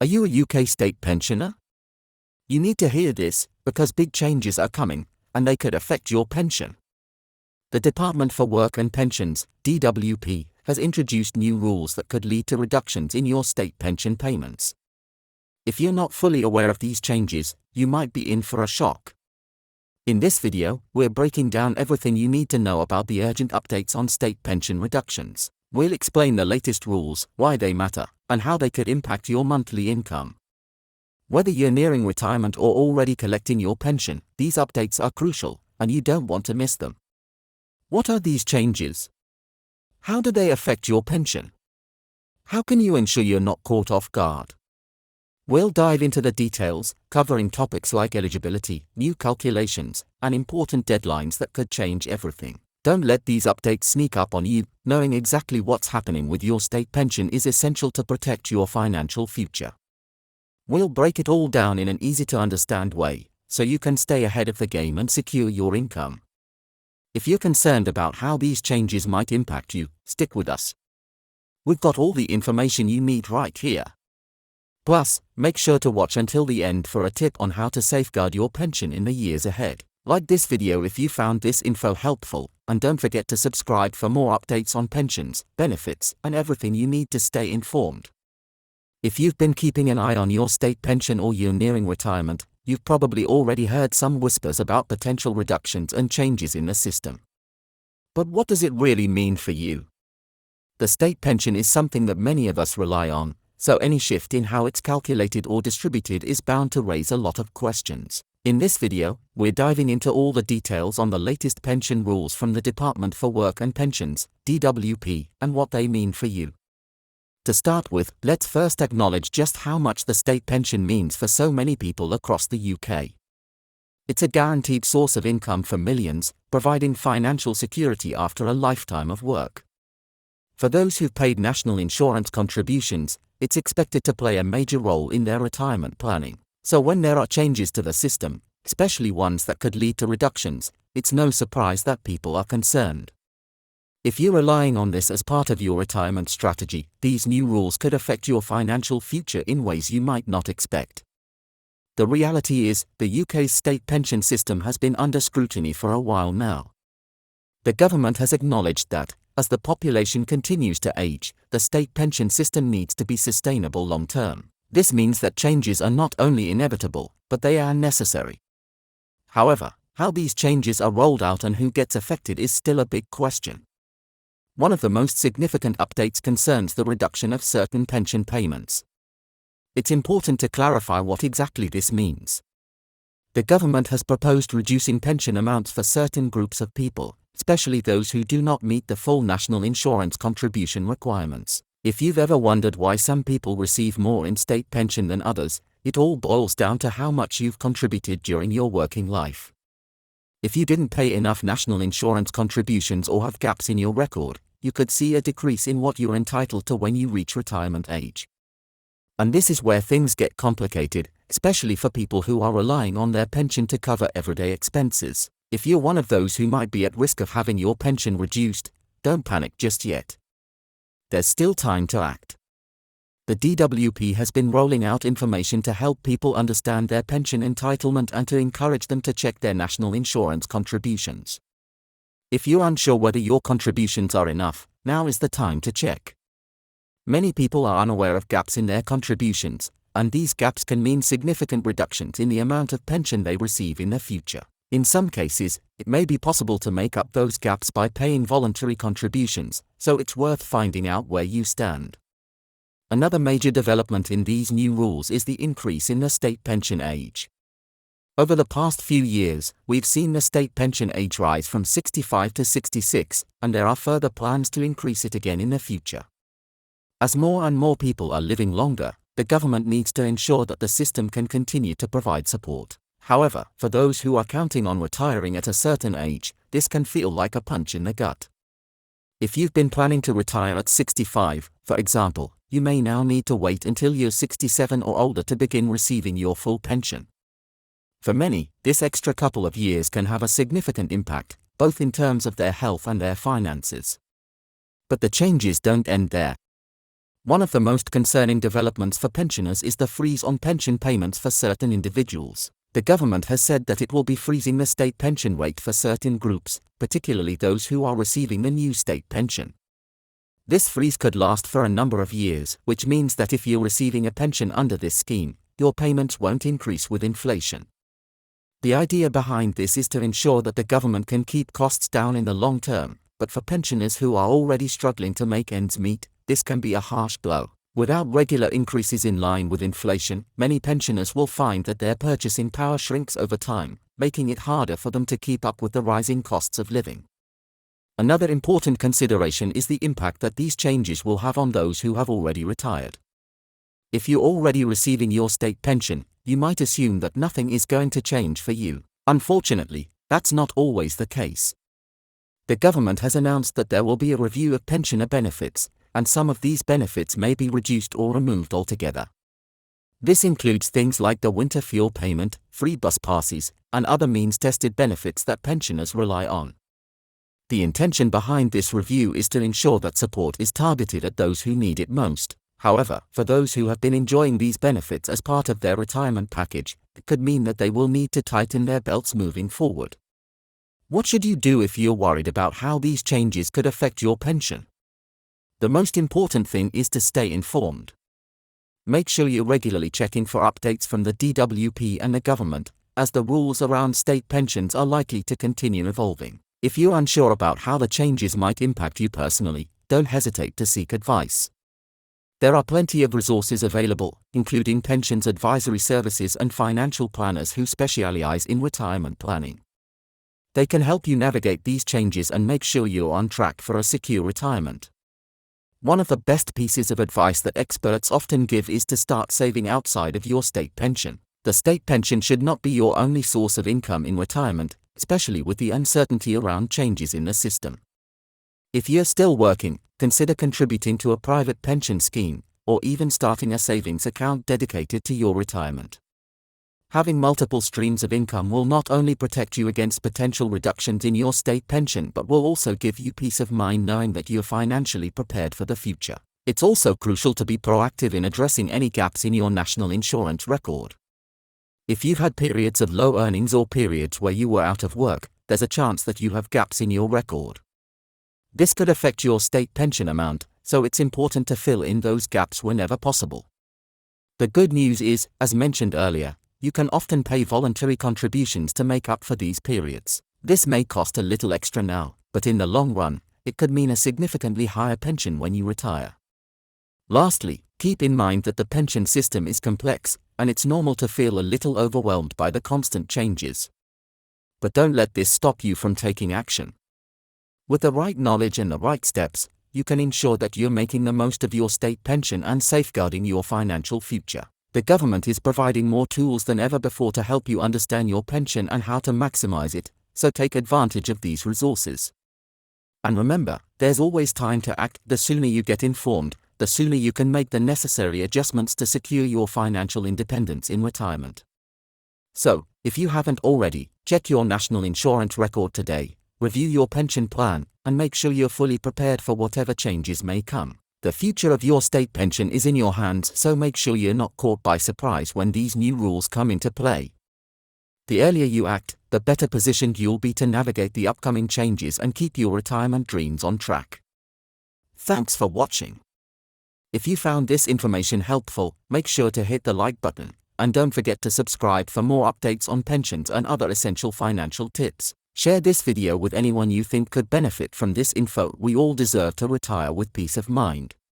Are you a UK state pensioner? You need to hear this, because big changes are coming, and they could affect your pension. The Department for Work and Pensions, DWP, has introduced new rules that could lead to reductions in your state pension payments. If you're not fully aware of these changes, you might be in for a shock. In this video, we're breaking down everything you need to know about the urgent updates on state pension reductions. We'll explain the latest rules, why they matter, and how they could impact your monthly income. Whether you're nearing retirement or already collecting your pension, these updates are crucial, and you don't want to miss them. What are these changes? How do they affect your pension? How can you ensure you're not caught off guard? We'll dive into the details, covering topics like eligibility, new calculations, and important deadlines that could change everything. Don't let these updates sneak up on you. Knowing exactly what's happening with your state pension is essential to protect your financial future. We'll break it all down in an easy-to-understand way, so you can stay ahead of the game and secure your income. If you're concerned about how these changes might impact you, stick with us. We've got all the information you need right here. Plus, make sure to watch until the end for a tip on how to safeguard your pension in the years ahead. Like this video if you found this info helpful, and don't forget to subscribe for more updates on pensions, benefits, and everything you need to stay informed. If you've been keeping an eye on your state pension or you're nearing retirement, you've probably already heard some whispers about potential reductions and changes in the system. But what does it really mean for you? The state pension is something that many of us rely on, so any shift in how it's calculated or distributed is bound to raise a lot of questions. In this video, we're diving into all the details on the latest pension rules from the Department for Work and Pensions, DWP, and what they mean for you. To start with, let's first acknowledge just how much the state pension means for so many people across the UK. It's a guaranteed source of income for millions, providing financial security after a lifetime of work. For those who've paid national insurance contributions, it's expected to play a major role in their retirement planning. So when there are changes to the system, especially ones that could lead to reductions, it's no surprise that people are concerned. If you're relying on this as part of your retirement strategy, these new rules could affect your financial future in ways you might not expect. The reality is, the UK's state pension system has been under scrutiny for a while now. The government has acknowledged that, as the population continues to age, the state pension system needs to be sustainable long-term. This means that changes are not only inevitable, but they are necessary. However, how these changes are rolled out and who gets affected is still a big question. One of the most significant updates concerns the reduction of certain pension payments. It's important to clarify what exactly this means. The government has proposed reducing pension amounts for certain groups of people, especially those who do not meet the full national insurance contribution requirements. If you've ever wondered why some people receive more in state pension than others, it all boils down to how much you've contributed during your working life. If you didn't pay enough national insurance contributions or have gaps in your record, you could see a decrease in what you're entitled to when you reach retirement age. And this is where things get complicated, especially for people who are relying on their pension to cover everyday expenses. If you're one of those who might be at risk of having your pension reduced, don't panic just yet. There's still time to act. The DWP has been rolling out information to help people understand their pension entitlement and to encourage them to check their national insurance contributions. If you're unsure whether your contributions are enough, now is the time to check. Many people are unaware of gaps in their contributions, and these gaps can mean significant reductions in the amount of pension they receive in the future. In some cases, it may be possible to make up those gaps by paying voluntary contributions, so it's worth finding out where you stand. Another major development in these new rules is the increase in the state pension age. Over the past few years, we've seen the state pension age rise from 65 to 66, and there are further plans to increase it again in the future. As more and more people are living longer, the government needs to ensure that the system can continue to provide support. However, for those who are counting on retiring at a certain age, this can feel like a punch in the gut. If you've been planning to retire at 65, for example, you may now need to wait until you're 67 or older to begin receiving your full pension. For many, this extra couple of years can have a significant impact, both in terms of their health and their finances. But the changes don't end there. One of the most concerning developments for pensioners is the freeze on pension payments for certain individuals. The government has said that it will be freezing the state pension rate for certain groups, particularly those who are receiving the new state pension. This freeze could last for a number of years, which means that if you're receiving a pension under this scheme, your payments won't increase with inflation. The idea behind this is to ensure that the government can keep costs down in the long term, but for pensioners who are already struggling to make ends meet, this can be a harsh blow. Without regular increases in line with inflation, many pensioners will find that their purchasing power shrinks over time, making it harder for them to keep up with the rising costs of living. Another important consideration is the impact that these changes will have on those who have already retired. If you're already receiving your state pension, you might assume that nothing is going to change for you. Unfortunately, that's not always the case. The government has announced that there will be a review of pensioner benefits, and some of these benefits may be reduced or removed altogether. This includes things like the winter fuel payment, free bus passes, and other means-tested benefits that pensioners rely on. The intention behind this review is to ensure that support is targeted at those who need it most. However, for those who have been enjoying these benefits as part of their retirement package, it could mean that they will need to tighten their belts moving forward. What should you do if you're worried about how these changes could affect your pension? The most important thing is to stay informed. Make sure you're regularly checking for updates from the DWP and the government, as the rules around state pensions are likely to continue evolving. If you're unsure about how the changes might impact you personally, don't hesitate to seek advice. There are plenty of resources available, including pensions advisory services and financial planners who specialize in retirement planning. They can help you navigate these changes and make sure you're on track for a secure retirement. One of the best pieces of advice that experts often give is to start saving outside of your state pension. The state pension should not be your only source of income in retirement, especially with the uncertainty around changes in the system. If you're still working, consider contributing to a private pension scheme, or even starting a savings account dedicated to your retirement. Having multiple streams of income will not only protect you against potential reductions in your state pension but will also give you peace of mind knowing that you're financially prepared for the future. It's also crucial to be proactive in addressing any gaps in your national insurance record. If you've had periods of low earnings or periods where you were out of work, there's a chance that you have gaps in your record. This could affect your state pension amount, so it's important to fill in those gaps whenever possible. The good news is, as mentioned earlier, you can often pay voluntary contributions to make up for these periods. This may cost a little extra now, but in the long run, it could mean a significantly higher pension when you retire. Lastly, keep in mind that the pension system is complex, and it's normal to feel a little overwhelmed by the constant changes. But don't let this stop you from taking action. With the right knowledge and the right steps, you can ensure that you're making the most of your state pension and safeguarding your financial future. The government is providing more tools than ever before to help you understand your pension and how to maximize it, so take advantage of these resources. And remember, there's always time to act. The sooner you get informed, the sooner you can make the necessary adjustments to secure your financial independence in retirement. So, if you haven't already, check your national insurance record today, review your pension plan, and make sure you're fully prepared for whatever changes may come. The future of your state pension is in your hands, so make sure you're not caught by surprise when these new rules come into play. The earlier you act, the better positioned you'll be to navigate the upcoming changes and keep your retirement dreams on track. Thanks for watching. If you found this information helpful, make sure to hit the like button, and don't forget to subscribe for more updates on pensions and other essential financial tips. Share this video with anyone you think could benefit from this info. We all deserve to retire with peace of mind.